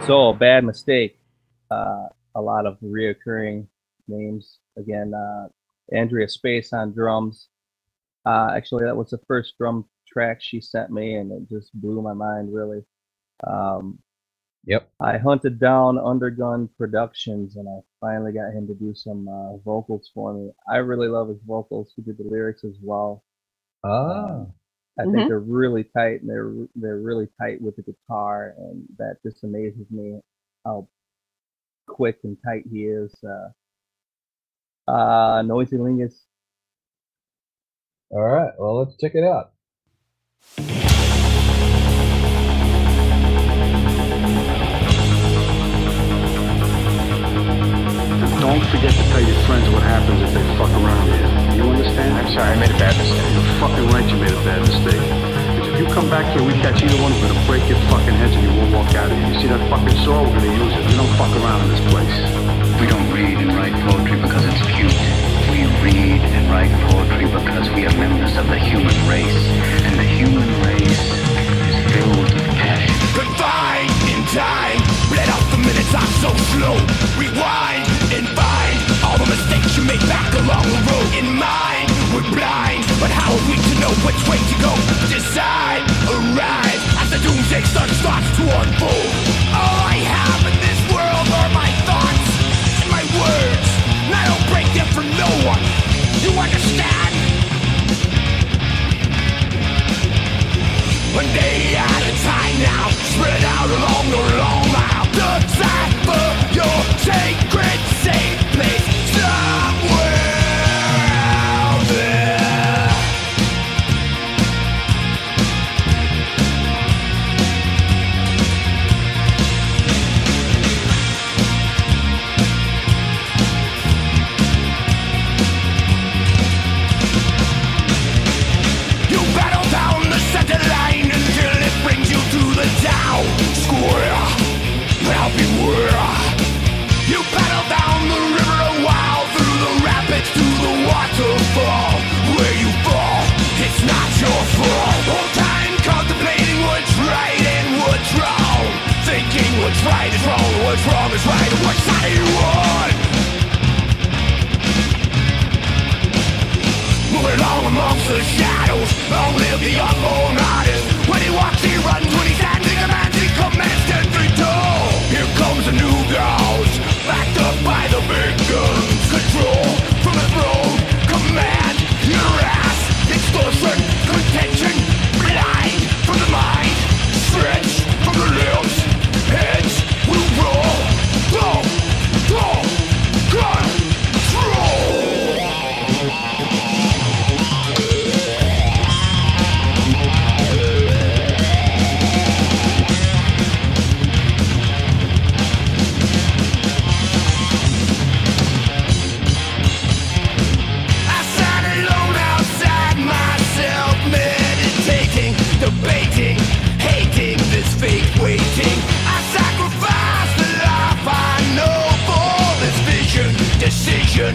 So, Bad Mistake. A lot of reoccurring names. Again, Andrea Space on drums. Actually, that was the first drum track she sent me, and it just blew my mind, really. Yep. I hunted down Undergun Productions, and I finally got him to do some vocals for me. I really love his vocals. He did the lyrics as well. I think they're really tight, and they're really tight with the guitar, and that just amazes me how quick and tight he is. Noisy Lingus. All right, well, let's check it out. Don't forget to tell your friends what happens if they fuck around here. You understand? I'm sorry, I made a bad mistake. You're fucking right, you made a bad mistake. Because if you come back here, we catch either one, we're gonna break your fucking heads and you won't walk out of here. You see that fucking saw? We're gonna use it. We don't fuck around in this place. We don't read and write poetry because it's cute. We read way to go. Decide, arrive as the doomsday sun starts to unfold. All I have in this world are my thoughts and my words, and I don't break them for no one. You understand? One day at a time now, spread out along the long mile. Decipher your sacred safe place somewhere out there. You battle down the center line until it brings you to the town square. Now beware. You battle down the river a while, through the rapids to the waterfall. Where you fall, it's not your fault. Whole time contemplating what's right and what's wrong, thinking what's right is wrong, what's wrong is right, and what side are you on? Moving along amongst the shadows, long live the unknown artist. When he walks, he runs. When he stands, he commands 10 feet tall. Here comes the new girls, backed up by the big guns. Control from the throne, command your ass. Extortion, contention, blind from the mind, stretch from the lips, heads will roll. Go, go, control. I sat alone outside myself, meditating, debating, hating this fake waiting. I sacrificed the life I know for this vision, decision,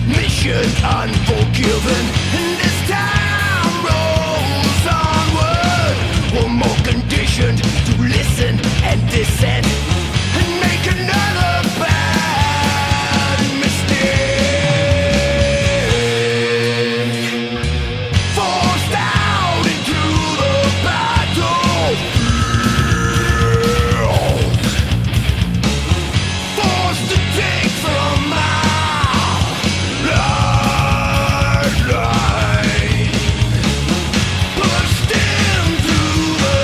mission unforgiven. And this time rolls onward. We're more conditioned to listen and dissent and make another bad mistake. Forced out into the battlefield, forced to take from our lifeline, pushed into the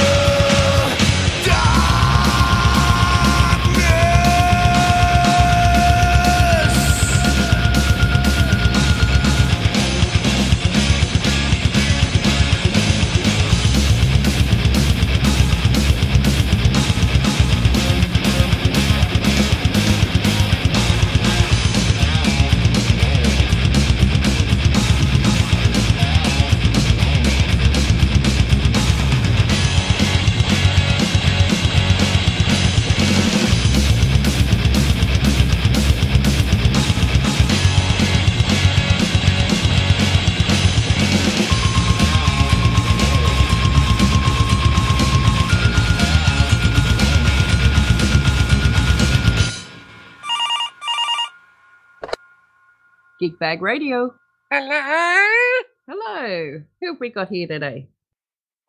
GigBag Radio. Hello? Hello. Who have we got here today?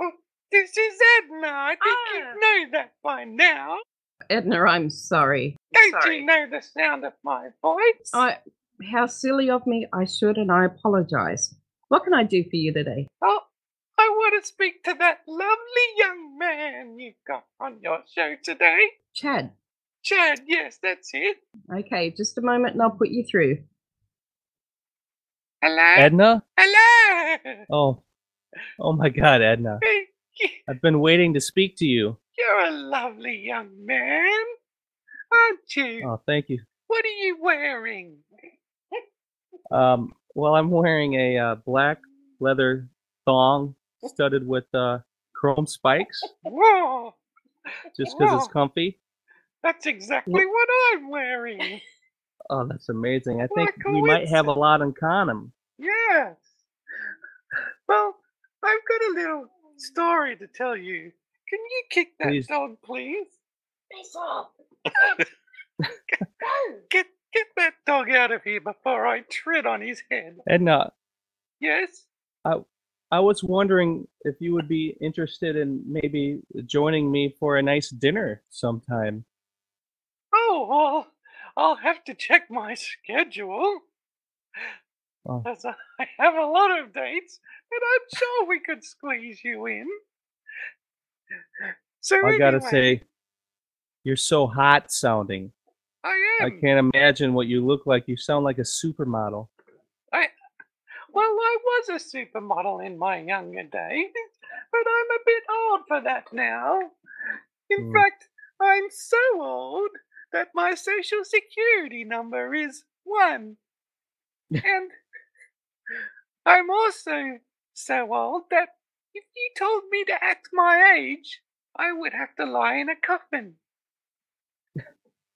Oh, this is Edna. I think you know that by now. Edna, I'm sorry. Don't you know the sound of my voice? How silly of me. I should, and I apologize. What can I do for you today? Oh, I want to speak to that lovely young man you've got on your show today. Chad. Chad, yes, that's it. Okay, just a moment and I'll put you through. Hello? Edna? Hello? Oh my God, Edna. I've been waiting to speak to you. You're a lovely young man, aren't you? Oh, thank you. What are you wearing? Well, I'm wearing a black leather thong studded with chrome spikes. Whoa! Just because it's comfy. That's exactly what I'm wearing. Oh, that's amazing. I What think a we might have a lot in common. Yes. Well, I've got a little story to tell you. Can you kick that Please. dog, please? Piss off. Get that dog out of here before I tread on his head. Edna, Yes? I was wondering if you would be interested in maybe joining me for a nice dinner sometime. Oh, well, I'll have to check my schedule. Oh. As I have a lot of dates, and I'm sure we could squeeze you in. So I gotta anyway, say, you're so hot sounding. I I am. can't imagine what you look like. You sound like a supermodel. Well, I was a supermodel in my younger days, but I'm a bit old for that now. In fact, I'm so old that my social security number is 1. And I'm also so old that if you told me to act my age, I would have to lie in a coffin.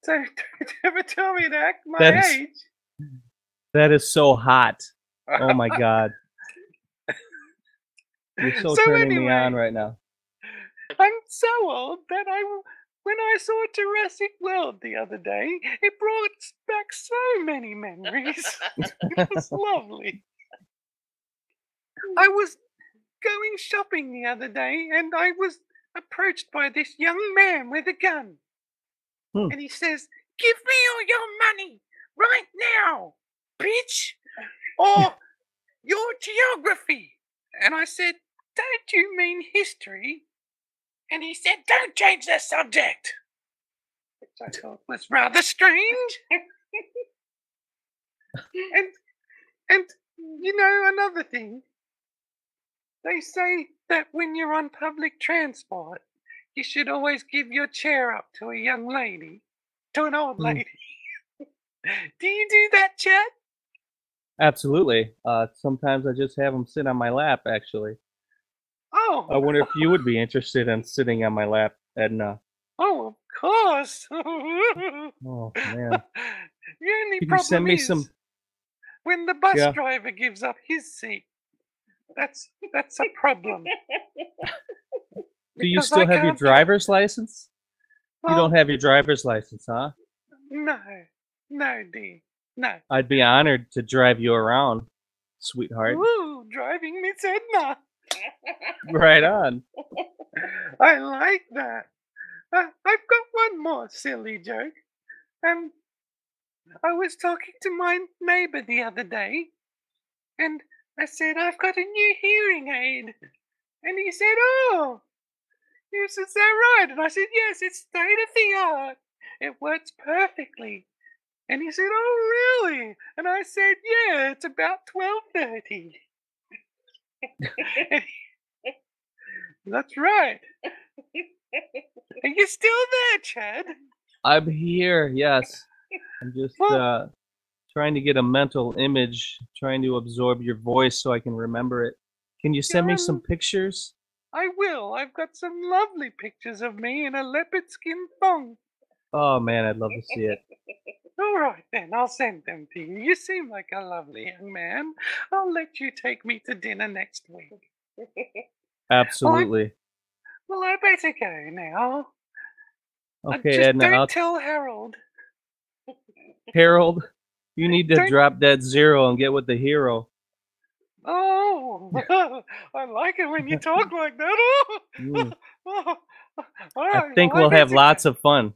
So don't ever tell me to act my age. That is so hot. Oh my god. You're so turning me on right now. I'm so old that when I saw Jurassic World the other day, it brought back so many memories. It was lovely. I was going shopping the other day and I was approached by this young man with a gun. And he says, "Give me all your money right now, bitch, or your geography." And I said, "Don't you mean history?" And he said, "Don't change the subject," which I thought was rather strange. and you know, another thing, they say that when you're on public transport, you should always give your chair up to a young lady, to an old lady. Do you do that, Chad? Absolutely. Sometimes I just have them sit on my lap, actually. Oh. I wonder if you would be interested in sitting on my lap, Edna. Oh, of course. Oh, man. The only Could you problem send me is some... when the bus Yeah. driver gives up his seat. That's a problem. Do you Because still I have your can't- driver's license? You Well- don't have your driver's license, huh? No, dear. No. I'd be honored to drive you around, sweetheart. Ooh, driving Miss Edna. Right on. I like that. I've got one more silly joke. I was talking to my neighbor the other day, and I said, "I've got a new hearing aid." And he said, "Oh, yes, is that right?" And I said, "Yes, it's state of the art. It works perfectly." And he said, "Oh, really?" And I said, "Yeah, it's about 12:30. That's right. Are you still there, Chad? I'm here, yes. I'm just trying to get a mental image, trying to absorb your voice so I can remember it. Can you send me some pictures? I will. I've got some lovely pictures of me in a leopard skin thong. Oh man, I'd love to see it. All right, then. I'll send them to you. You seem like a lovely young man. I'll let you take me to dinner next week. Absolutely. Well, I better go now. Okay, Just Edna, don't tell Harold. Harold, you need to Don't- drop that zero and get with the hero. Oh, I like it when you talk like that. Mm. All I right, think well, we'll have better lots go. of fun.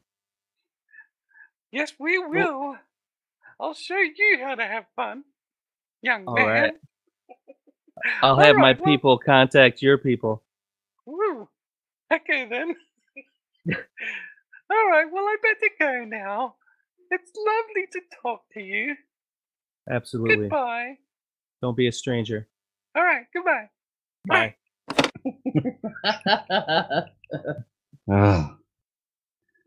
Yes, we will. I'll show you how to have fun, young All man. right. I'll All have my right, well- people contact your people. Ooh. Okay, then. All right, well, I better go now. It's lovely to talk to you. Absolutely. Goodbye. Don't be a stranger. All right, goodbye. Bye. Ah.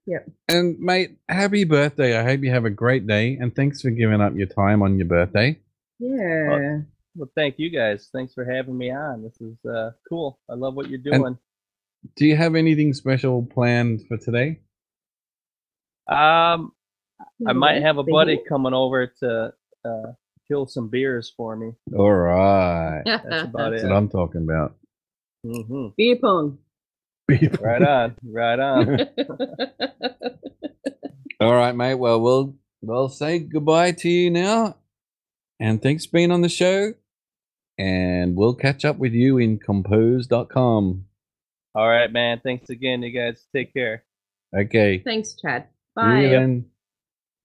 Yep. And mate, happy birthday. I hope you have a great day, and thanks for giving up your time on your birthday. Yeah. Well, thank you guys. Thanks for having me on. This is cool. I love what you're doing. Do you have anything special planned for today? I might have a buddy Thinking? coming over to kill some beers for me. All right. That's about That's it. what I'm talking about. Hmm Beer pong. Right on. Right on. All right, mate. Well, we'll say goodbye to you now, and thanks for being on the show. and we'll catch up with you in compose.com. All right, man. Thanks again, you guys. Take care. Okay. Thanks, Chad. See Bye. you then.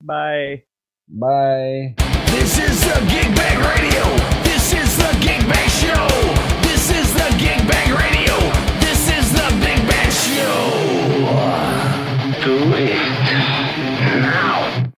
Bye. Bye. This is the GigBag Radio.